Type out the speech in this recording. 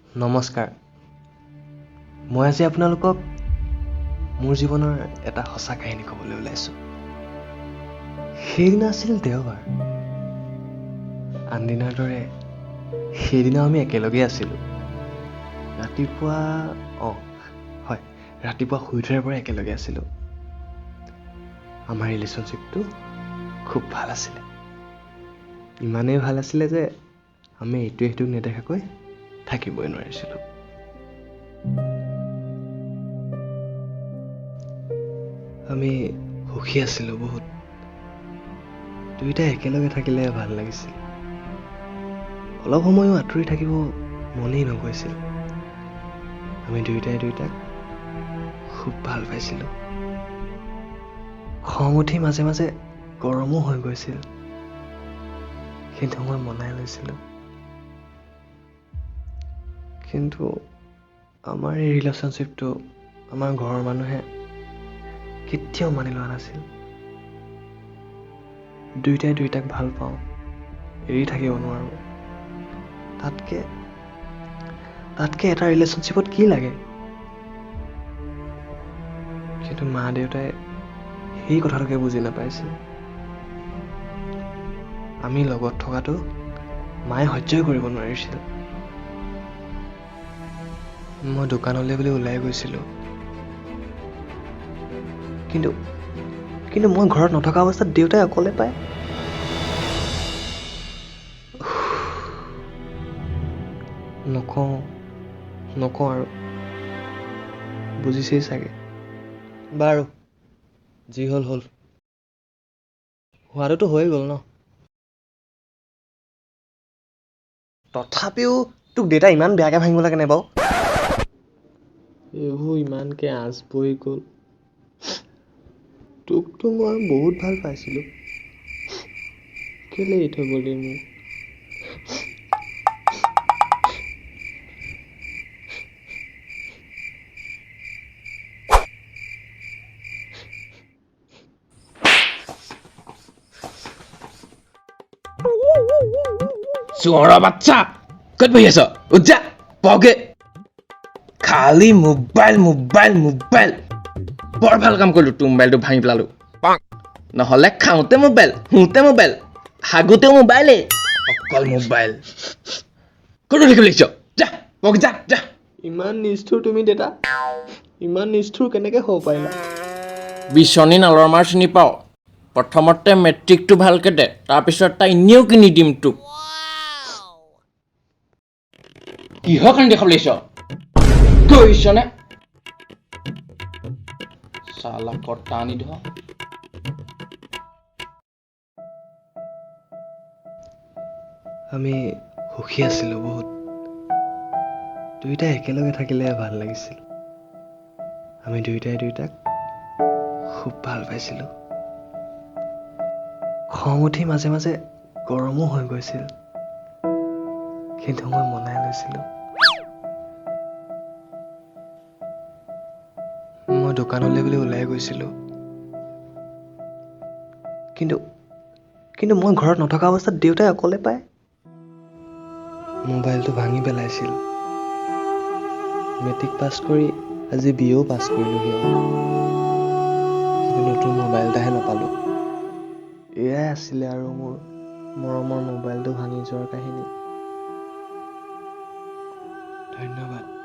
নমস্কাৰ মই আজি আপোনালোকক মোৰ জীৱনৰ এটা সঁচা কাহিনী ক'বলৈ ওলাইছোঁ সেইদিনা আছিল দেওবাৰ আনদিনাৰ দৰে সেইদিনা আমি একেলগে আছিলোঁ ৰাতিপুৱা শুই উঠাৰ পৰা একেলগে আছিলোঁ আমাৰ ৰিলেশ্যনশ্বিপটো খুব ভাল আছিলে ইমানেই ভাল আছিলে যে আমি এইটোৱে সিটোক নেদেখাকৈ থাকিবই নোৱাৰিছিলোঁ আমি সুখী আছিলোঁ বহুত দুয়োটাই একেলগে থাকিলে ভাল লাগিছিল অলপ সময়ো আঁতৰি থাকিব মনেই নগৈছিল আমি দুয়োটাই দুয়োটাক খুব ভাল পাইছিলোঁ খং উঠি মাজে মাজে গৰমো হৈ গৈছিল কিন্তু মই মনাই লৈছিলোঁ কিন্তু আমাৰ এই ৰিলেশ্যনশ্বিপটো আমাৰ ঘৰৰ মানুহে কেতিয়াও মানি লোৱা নাছিল দুয়োটাই দুয়োটাক ভাল পাওঁ এৰি থাকিব নোৱাৰোঁ তাতকে এটা ৰিলেশ্যনশ্বিপত কি লাগে কিন্তু মা দেউতাই সেই কথাটোকে বুজি নাপাইছিল আমি লগত থকাটো মায়ে সহ্যই কৰিব নোৱাৰিছিল মই দোকানলৈ বুলি ওলাই গৈছিলোঁ কিন্তু মই ঘৰত নথকা অৱস্থাত দেউতাই অকলে পায় নকওঁ আৰু বুজিছেই চাগে বাৰু যি হ'ল হোৱাটোতো হৈ গ'ল ন তথাপিও তোক দেউতা ইমান বেয়াকে ভাঙিব লাগে নে বাৰু এইবোৰ ইমানকে আঁচ বহি গ'ল তোকতো মই বহুত ভাল পাইছিলোঁ কেলে এৰি থৈ গ'লি মোক চোৰৰ বাচ্চা ক'ত বহি আছ উঠা পকে খালি মোবাইল বৰ ভাল কাম কৰিলো তোৰ মোবাইলটো ভাঙি পেলালো নহ'লে খাওঁতে মোবাইল শুওঁতে মোবাইল হাগোতেও মোবাইলে অকল মোবাইল ক'ত লিখি লিখিছ যা পকে যা ইমান নিষ্ঠুৰ তুমি দেউতা ইমান নিষ্ঠুৰ কেনেকে হ'ব পাৰিলা বিচনী নালৰ মাৰ চিনি পাওঁ প্ৰথমতে মেট্ৰিকটো ভালকে দে তাৰপিছত তাই এনেও কিনি দিম তোক কিহৰ কাৰণে দেখাব লাগিছ কৈছনে চালা কটা আনি ধৰ আমি সুখী আছিলোঁ বহুত দুয়োটাই একেলগে থাকিলে ভাল লাগিছিল আমি দুয়োটাই দুয়োটাক খুব ভাল পাইছিলোঁ খং উঠি মাজে মাজে গৰমো হৈ গৈছিল কিন্তু মই মনাই লৈছিলোঁ মই দোকানলৈ বুলি ওলাই গৈছিলোঁ কিন্তু মই ঘৰত নথকা অৱস্থাত দেউতাই অকলে পায় মোবাইলটো ভাঙি পেলাইছিল মেট্ৰিক পাছ কৰি আজি বিএও পাছ কৰিলোঁহি কিন্তু নতুন মোবাইল এটাহে নাপালোঁ এয়াই আছিলে আৰু মোৰ মৰমৰ মোবাইলটো ভাঙি যোৱাৰ কাহিনী ধন্যবাদ